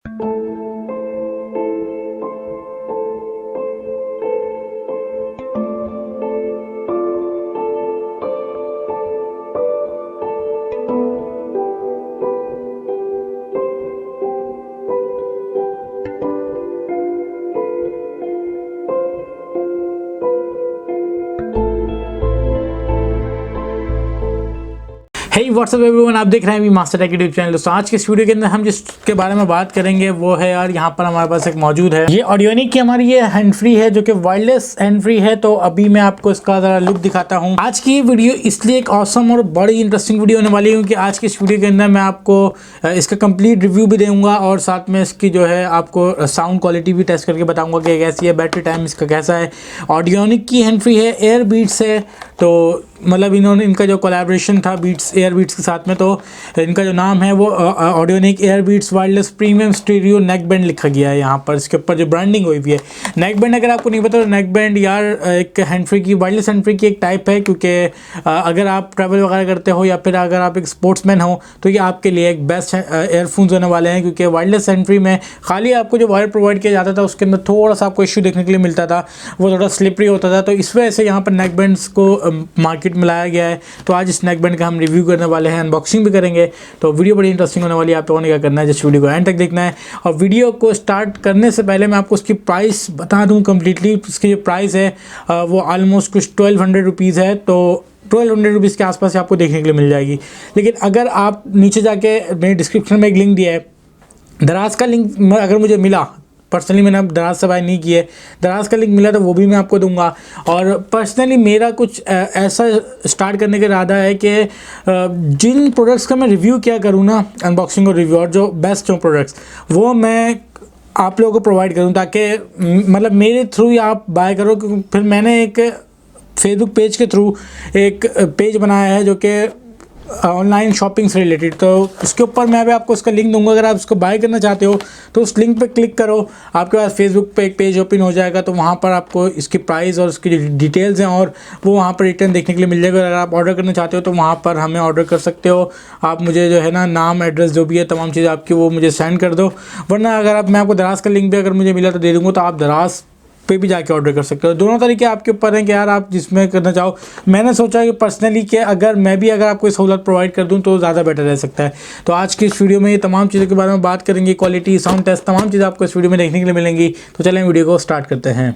हे WhatsApp everyone, आप देख रहे हैं मास्टरटेक यूट्यूब चैनल। दोस्तों आज के इस वीडियो के अंदर हम जिसके बारे में बात करेंगे वो है यार, यहाँ पर हमारे पास एक मौजूद है ये ऑडियोनिक की हमारी ये हैंड फ्री है जो कि वायरलेस हैंड फ्री है। तो अभी मैं आपको इसका ज़रा लुक दिखाता हूँ। आज की वीडियो इसलिए एक ऑसम और बड़ी इंटरेस्टिंग वीडियो होने वाली है क्योंकि आज की इस वीडियो के अंदर मैं आपको इसका कंप्लीट रिव्यू भी दूंगा और साथ में इसकी जो है आपको साउंड क्वालिटी भी टेस्ट करके बताऊँगा कि कैसी है, बैटरी टाइम इसका कैसा है। ऑडियोनिक की हैंड फ्री है, एयर बीट्स है, तो मतलब इनका जो कोलैबोरेशन था एयर बीट्स के साथ में, तो इनका जो नाम है वो Audionic air beats wireless premium stereo neck band लिखा गया है यहाँ पर। इसके ऊपर जो ब्रांडिंग हुई हुई है नेक बैंड, अगर आपको नहीं पता तो नेक बैंड यार एक हैंड फ्री की, वायरलेस हैंड फ्री की एक टाइप है। क्योंकि अगर आप ट्रैवल वगैरह करते हो या फिर अगर आप एक स्पोर्ट्समैन हो तो ये आपके लिए एक बेस्ट एयरफोन्स होने वाले हैं। क्योंकि वायरलेस हैंड फ्री में खाली आपको जो वायर प्रोवाइड किया जाता था उसके अंदर थोड़ा सा आपको इशू देखने के लिए मिलता था, वो थोड़ा स्लिपरी होता था। तो इस वजह से यहाँ पर नेक बैंड्स को मार्केट में लाया गया है। तो आज इस नेक बैंड का हम रिव्यू करने वाले हैं, अनबॉक्सिंग भी करेंगे। तो वीडियो बड़ी इंटरेस्टिंग होने वाली है। आप लोगों ने क्या करना है, जिस वीडियो को एंड तक देखना है। और वीडियो को स्टार्ट करने से पहले मैं आपको उसकी प्राइस बता दूं कम्प्लीटली। उसकी जो प्राइस है वो ऑलमोस्ट कुछ 1200 रुपीज़ है। तो 1200 रुपीज़ के आसपास आपको देखने के लिए मिल जाएगी। लेकिन अगर आप नीचे जाके, मैंने डिस्क्रिप्शन में एक लिंक दिया है, दराज का लिंक अगर मुझे मिला, पर्सनली मैंने दराज से बाय नहीं किए, दराज का लिंक मिला तो वो भी मैं आपको दूंगा। और पर्सनली मेरा कुछ ऐसा स्टार्ट करने का इरादा है कि जिन प्रोडक्ट्स का मैं रिव्यू क्या करूँ ना, अनबॉक्सिंग और रिव्यू, और जो बेस्ट हो प्रोडक्ट्स वो मैं आप लोगों को प्रोवाइड करूँ, ताकि मतलब मेरे थ्रू ही आप बाय करो। क्योंकि फिर मैंने एक फेसबुक पेज के थ्रू एक पेज बनाया है जो कि ऑनलाइन शॉपिंग से रिलेटेड, तो उसके ऊपर मैं अभी आपको उसका लिंक दूंगा। अगर आप उसको बाय करना चाहते हो तो उस लिंक पे क्लिक करो, आपके पास फेसबुक पे एक पेज ओपन हो जाएगा। तो वहाँ पर आपको इसकी प्राइस और उसकी जो डिटेल्स हैं और वो वहाँ पर रिटर्न देखने के लिए मिल जाएगा। अगर आप ऑर्डर करना चाहते हो तो वहाँ पर हमें ऑर्डर कर सकते हो। आप मुझे जो है ना नाम, एड्रेस जो भी है, तमाम चीज़ें आपकी वो मुझे सेंड कर दो। वरना अगर मैं आपको दराज का लिंक भी अगर मुझे मिला तो दे दूँगा, तो आप दराज पे भी जाके ऑर्डर कर सकते हो। दोनों तरीके आपके ऊपर हैं कि यार आप जिसमें करना चाहो। मैंने सोचा कि पर्सनली कि अगर मैं भी अगर आपको सहूलत प्रोवाइड कर दूं तो ज़्यादा बेटर रह सकता है। तो आज की इस वीडियो में ये तमाम चीज़ों के बारे में बात करेंगे, क्वालिटी, साउंड टेस्ट, तमाम चीज़ें आपको इस वीडियो में देखने के लिए मिलेंगी। तो चलें वीडियो को स्टार्ट करते हैं।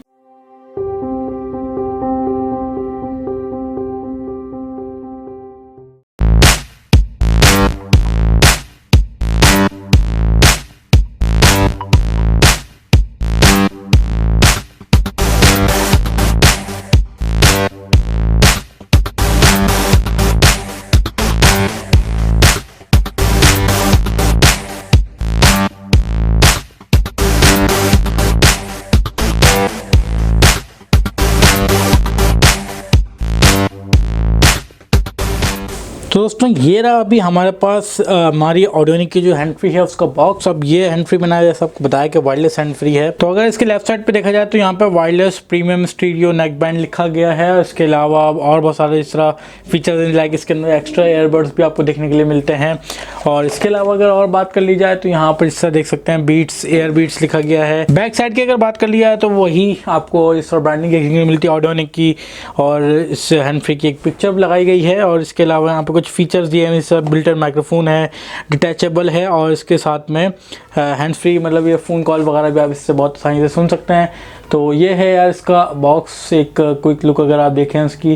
तो दोस्तों ये रहा अभी हमारे पास हमारी ऑडियोनिक की जो हैंड फ्री है उसका बॉक्स। अब ये हैंड फ्री बनाया, जैसा आपको बताया कि वायरलेस हैंड फ्री है। तो अगर इसके लेफ्ट साइड पे देखा जाए तो यहाँ पर wireless premium stereo neck band लिखा गया है। इसके अलावा और बहुत सारे इस तरह फीचर्स, लाइक इसके अंदर एक्स्ट्रा एयरबड्स भी आपको देखने के लिए मिलते हैं। और इसके अलावा अगर और बात कर ली जाए तो यहाँ पर इस तरह देख सकते हैं बीट्स, एयर बीट्स लिखा गया है। बैक साइड की अगर बात कर लिया जाए तो वही आपको इस तरह ब्रांडिंग देखने के लिए मिलती है ऑडियोनिक की, और इस हैंड फ्री की एक पिक्चर लगाई गई है। और इसके अलावा यहाँ पर कुछ फीचर्स दिए हैं, इसका बिल्ट-इन माइक्रोफोन है, डिटैचेबल है, और इसके साथ में हैंड्स फ्री, मतलब ये फ़ोन कॉल वगैरह भी आप इससे बहुत आसानी से सुन सकते हैं। तो ये है यार इसका बॉक्स, एक क्विक लुक अगर आप देखें इसकी,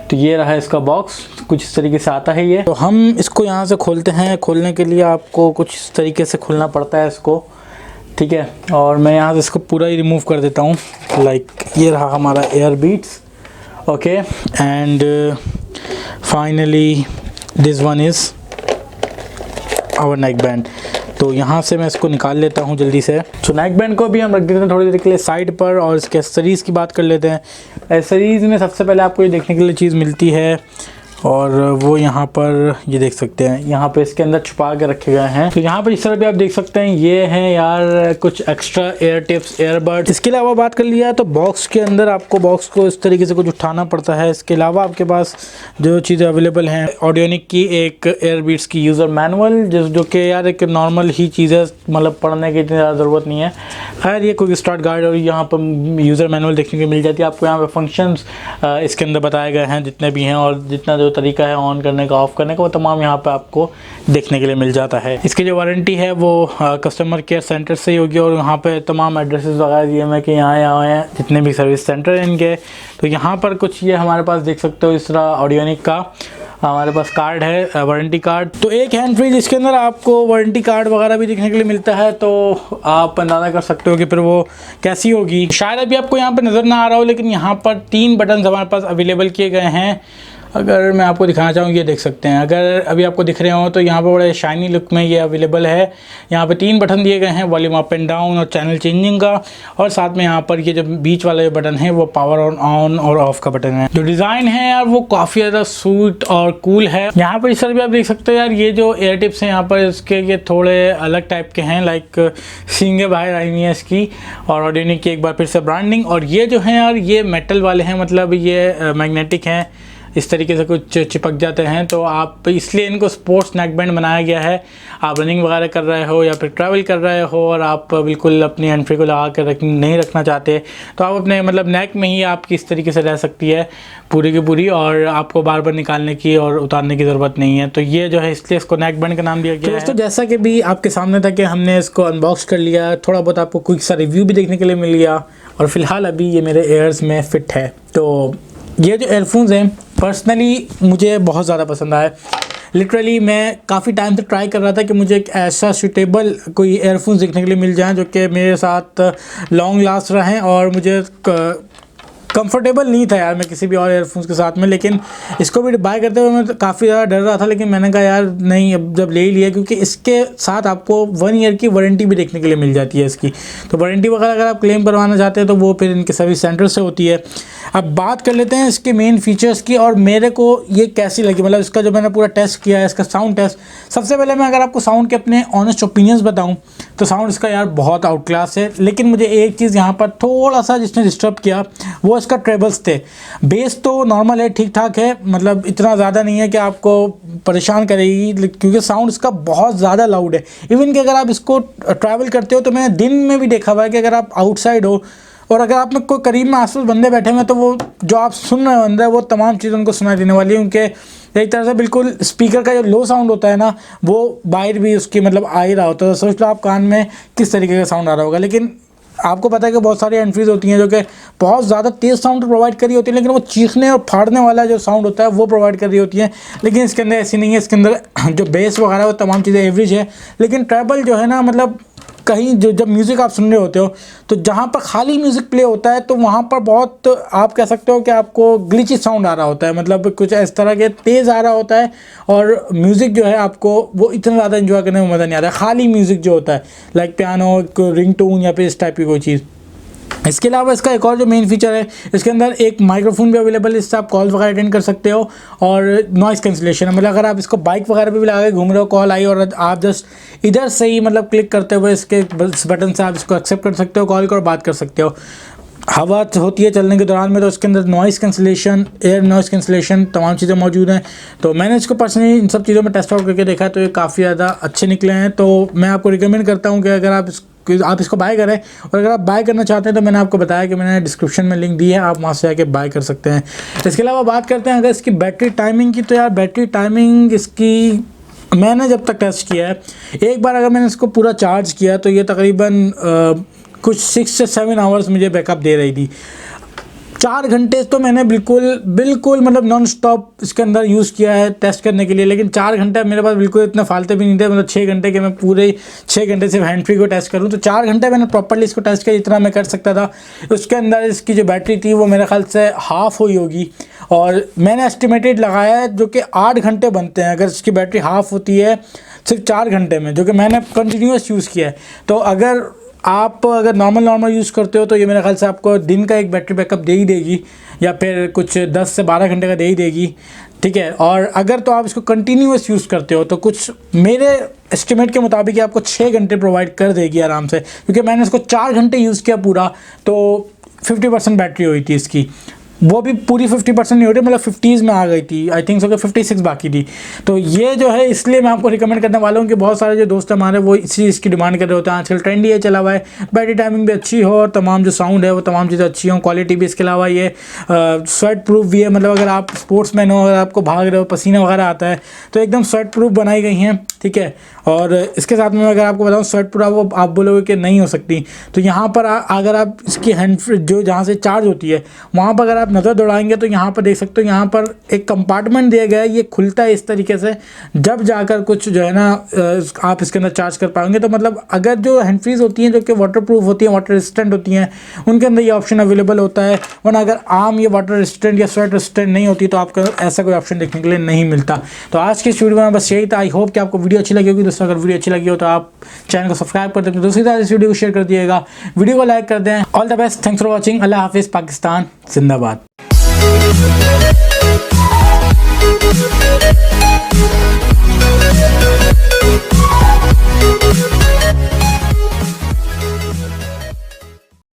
तो ये रहा इसका बॉक्स, कुछ इस तरीके से आता है ये। तो हम इसको यहाँ से खोलते हैं। खोलने के लिए आपको कुछ इस तरीके से खोलना पड़ता है इसको, ठीक है। और मैं यहाँ से इसको पूरा ही रिमूव कर देता हूँ। लाइक ये रहा हमारा air beats, okay. And finally this one is our neck band. तो यहाँ से मैं इसको निकाल लेता हूँ जल्दी से। तो नेक बैंड को भी हम रख देते हैं थोड़ी देर के लिए साइड पर, और इसके एसेसरीज़ की बात कर लेते हैं। एसेसरीज़ में सबसे पहले आपको ये देखने के लिए चीज़ मिलती है और वो यहाँ पर ये देख सकते हैं, यहाँ पे इसके अंदर छुपा के रखे गए हैं। तो यहाँ पर इस तरह भी आप देख सकते हैं, ये हैं यार कुछ एक्स्ट्रा एयर टिप्स, एयरबड्स। इसके अलावा बात कर लिया तो बॉक्स के अंदर आपको बॉक्स को इस तरीके से कुछ उठाना पड़ता है। इसके अलावा आपके पास जो चीज़ें अवेलेबल हैं, ऑडियोनिक की एक एयरबीट्स की यूज़र मैनुअल, जो कि यार एक नॉर्मल ही चीज़ है, मतलब पढ़ने की इतनी ज़्यादा ज़रूरत नहीं है। खैर ये क्विक स्टार्ट गाइड और यहाँ पर यूज़र मैनुअल देखने को मिल जाती है आपको। यहाँ पर फंक्शंस इसके अंदर बताए गए हैं जितने भी हैं, और जितना जो तरीका है ऑन करने का, ऑफ करने का, वो तमाम यहाँ पे आपको देखने के लिए मिल जाता है। इसकी जो वारंटी है वो कस्टमर केयर सेंटर से ही होगी, और यहाँ पे तमाम एड्रेसेस वगैरह दिए हैं कि यहाँ हैं जितने भी सर्विस सेंटर हैं इनके। तो यहाँ पर कुछ ये हमारे पास देख सकते हो, इस तरह ऑडियोनिक का हमारे पास कार्ड है, वारंटी कार्ड। तो एक हैंड फ्री जिसके अंदर आपको वारंटी कार्ड वगैरह भी देखने के लिए मिलता है, तो आप अंदाज़ा कर सकते हो कि फिर वो कैसी होगी। शायद अभी आपको यहाँ पर नज़र ना आ रहा हो, लेकिन यहाँ पर 3 बटन हमारे पास अवेलेबल किए गए हैं। अगर मैं आपको दिखाना चाहूँ, ये देख सकते हैं, अगर अभी आपको दिख रहे हो तो यहाँ पर बड़े शाइनी लुक में ये अवेलेबल है। यहाँ पे 3 बटन दिए गए हैं, वॉल्यूम अप एंड डाउन और चैनल चेंजिंग का, और साथ में यहाँ पर ये जो बीच वाला ये बटन है वो पावर ऑन और ऑफ का बटन है। जो डिज़ाइन है यार वो काफ़ी ज़्यादा स्वीट और कूल है। यहाँ पर इस तरह भी आप देख सकते हो यार, ये जो एयर टिप्स हैं यहाँ पर इसके ये थोड़े अलग टाइप के हैं, लाइक सींगे बाहर आई हुई है इसकी, और ऑडियोनिक की एक बार फिर से ब्रांडिंग। और ये जो है यार ये मेटल वाले हैं, मतलब ये मैग्नेटिक हैं, इस तरीके से कुछ चिपक जाते हैं। तो आप इसलिए इनको स्पोर्ट्स नेक बैंड बनाया गया है। आप रनिंग वगैरह कर रहे हो या फिर ट्रैवल कर रहे हो और आप बिल्कुल अपनी हैंड फ्री को लगा कर नहीं रखना चाहते, तो आप अपने मतलब नेक में ही आपकी इस तरीके से रह सकती है पूरी की पूरी, और आपको बार बार निकालने की और उतारने की ज़रूरत नहीं है। तो ये जो है इसलिए इसको नेक बैंड का नाम दिया गया है। दोस्तों जैसा कि भी आपके सामने था कि हमने इसको अनबॉक्स कर लिया, थोड़ा बहुत आपको क्विक सा रिव्यू भी देखने के लिए मिल गया, और फिलहाल अभी ये मेरे एयर्स में फिट है। तो ये जो एयरफोन्स हैं पर्सनली मुझे बहुत ज़्यादा पसंद आए। लिटरली मैं काफ़ी टाइम से ट्राई कर रहा था कि मुझे एक ऐसा सूटेबल कोई एयरफोन्स देखने के लिए मिल जाए जो कि मेरे साथ लॉन्ग लास्ट रहें, और मुझे कंफर्टेबल नहीं था यार मैं किसी भी और एयरफोन्स के साथ में। लेकिन इसको भी बाय करते हुए मैं काफ़ी ज़्यादा डर रहा था, लेकिन मैंने कहा यार नहीं, अब जब ले ही लिया, क्योंकि इसके साथ आपको 1 ईयर की वारंटी भी देखने के लिए मिल जाती है इसकी। तो वारंटी वगैरह अगर आप क्लेम करवाना चाहते हैं तो वो फिर इनके सर्विस सेंटर से होती है। अब बात कर लेते हैं इसके मेन फीचर्स की, और मेरे को ये कैसी लगी, मतलब इसका जो मैंने पूरा टेस्ट किया है, इसका साउंड टेस्ट। सबसे पहले मैं अगर आपको साउंड के अपने ऑनेस्ट ओपिनियंस बताऊं तो साउंड इसका यार बहुत आउट क्लास है। लेकिन मुझे एक चीज़ यहाँ पर थोड़ा सा जिसने डिस्टर्ब किया वो इसका ट्रेबल्स थे। बेस तो नॉर्मल है, ठीक ठाक है, मतलब इतना ज़्यादा नहीं है कि आपको परेशान करेगी, क्योंकि साउंड इसका बहुत ज़्यादा लाउड है। इवन कि अगर आप इसको ट्रैवल करते हो, तो मैंने दिन में भी देखा हुआ है कि अगर आप आउटसाइड हो और अगर आप में कोई करीब में आसपास बंदे बैठे हुए हैं, तो वो जो आप सुन रहे हो अंदर वो तमाम चीज़ें उनको सुनाई देने वाली है, क्योंकि एक तरह से बिल्कुल स्पीकर का जो लो साउंड होता है ना, वो बाहर भी उसकी मतलब आ ही रहा होता है। सोच लो आप कान में किस तरीके का साउंड आ रहा होगा। लेकिन आपको पता है कि बहुत सारी हैंड फ्रीज होती हैं जो कि बहुत ज़्यादा तेज़ साउंड प्रोवाइड कर रही होती है, लेकिन वो चीखने और फाड़ने वाला जो साउंड होता है वो प्रोवाइड कर रही होती है। लेकिन इसके अंदर ऐसी नहीं है, इसके अंदर जो बेस वगैरह वो तमाम चीज़ें एवरेज है। लेकिन ट्रैबल जो है ना, मतलब कहीं जो जब म्यूज़िक आप सुन रहे होते हो तो जहाँ पर खाली म्यूज़िक प्ले होता है, तो वहाँ पर बहुत आप कह सकते हो कि आपको ग्लिची साउंड आ रहा होता है, मतलब कुछ इस तरह के तेज़ आ रहा होता है, और म्यूज़िक जो है आपको वो इतना ज़्यादा एंजॉय करने में मज़ा नहीं आता है। खाली म्यूज़िक जो होता है लाइक पियानो, रिंग टोन या फिर इस टाइप की कोई चीज़। इसके अलावा इसका एक और जो मेन फीचर है, इसके अंदर एक माइक्रोफोन भी अवेलेबल है, इससे आप कॉल वगैरह अटेंड कर सकते हो, और नॉइज़ कैंसिलेशन है। मतलब अगर आप इसको बाइक वगैरह पे भी लगा के घूम रहे हो, कॉल आई और आप जस्ट इधर से ही मतलब क्लिक करते हुए इसके बटन से आप इसको एक्सेप्ट कर सकते हो कॉल को और बात कर सकते हो। हवा होती है चलने के दौरान में, तो इसके अंदर noise cancellation, air noise cancellation तमाम चीज़ें मौजूद हैं। तो मैंने इसको पर्सनली इन सब चीज़ों में टेस्ट आउट करके देखा, तो ये काफ़ी ज़्यादा अच्छे निकले हैं। तो मैं आपको रिकमेंड करता हूँ कि अगर आप इसको बाय करें, और अगर आप बाय करना चाहते हैं तो मैंने आपको बताया कि मैंने डिस्क्रिप्शन में लिंक दी है, आप वहाँ से जाके बाय कर सकते हैं। इसके अलावा बात करते हैं अगर इसकी बैटरी टाइमिंग की, तो यार बैटरी टाइमिंग इसकी मैंने जब तक टेस्ट किया है, एक बार अगर मैंने इसको पूरा चार्ज किया तो ये तकरीबन कुछ 6 से 7 आवर्स मुझे बैकअप दे रही थी। 4 घंटे तो मैंने बिल्कुल मतलब नॉन स्टॉप इसके अंदर यूज़ किया है टेस्ट करने के लिए, लेकिन 4 घंटे मेरे पास बिल्कुल इतना फालतू भी नहीं थे, मतलब 6 घंटे के मैं पूरे 6 घंटे सिर्फ हैंड फ्री को टेस्ट करूँ, तो 4 घंटे मैंने प्रॉपर्ली इसको टेस्ट किया जितना मैं कर सकता था। उसके अंदर इसकी जो बैटरी थी वो मेरे ख्याल से हाफ़ हुई होगी, और मैंने एस्टिमेटेड लगाया है जो कि 8 घंटे बनते हैं अगर इसकी बैटरी हाफ़ होती है सिर्फ 4 घंटे में, जो कि मैंने कंटिन्यूस यूज़ किया है। तो अगर आप अगर नॉर्मल यूज़ करते हो तो ये मेरे ख्याल से आपको दिन का एक बैटरी बैकअप दे ही देगी, या फिर कुछ 10 से 12 घंटे का दे ही देगी, ठीक है। और अगर तो आप इसको कंटिन्यूअस यूज़ करते हो तो कुछ मेरे एस्टिमेट के मुताबिक ये आपको 6 घंटे प्रोवाइड कर देगी आराम से, क्योंकि मैंने इसको 4 घंटे यूज़ किया पूरा, तो 50% बैटरी हुई थी इसकी, वो भी पूरी 50% नहीं हो रही, मतलब 50s में आ गई थी, आई थिंक सो कि 56 बाकी थी। तो ये जो है इसलिए मैं आपको रिकमेंड करने वाला हूँ कि बहुत सारे जो दोस्त हमारे वो इसी चीज़ की डिमांड कर रहे होते हैं। आजकल ट्रेंड ये चला हुआ है, बैटरी टाइमिंग भी अच्छी हो और तमाम जो साउंड है वो तमाम चीज़ें अच्छी हों, क्वालिटी भी। इसके अलावा ये स्वेट प्रूफ भी है, मतलब अगर आप स्पोर्ट्समैन हो, अगर आपको भाग रहे हो, पसीना वगैरह आता है तो एकदम स्वेट प्रूफ बनाई गई हैं, ठीक है। और इसके साथ में अगर आपको बताऊँ स्वेट प्रूफ वो आप बोलोगे कि नहीं हो सकती, तो यहाँ पर अगर आप इसकी हैंड जो जहाँ से चार्ज होती है वहाँ पर अगर आप नज़र दौड़ाएंगे तो यहाँ पर देख सकते हो, यहाँ पर एक कंपार्टमेंट दिया गया है, ये खुलता है इस तरीके से, जब जाकर कुछ जो है ना आप इसके अंदर चार्ज कर पाएंगे। तो मतलब अगर जो हैंड फ्रीज होती हैं जो कि वाटर प्रूफ होती हैं, वाटर रेजिस्टेंट होती हैं, उनके अंदर ये ऑप्शन अवेलेबल होता है, वरना अगर आम ये वाटर रेजिस्टेंट या स्वेट रेजिस्टेंट नहीं होती तो आपको ऐसा कोई ऑप्शन देखने के लिए नहीं मिलता। तो आज की इस वीडियो में बस यही था। आई होप कि आपको वीडियो अच्छी लगी होगी। दोस्तों अगर वीडियो अच्छी लगी हो तो आप चैनल को सब्सक्राइब कर दें, दूसरी तरह इस वीडियो को शेयर कर दिएगा, वीडियो को लाइक कर दें। All the best, thanks for watching. अल्लाह हाफिज़, पाकिस्तान जिंदाबाद।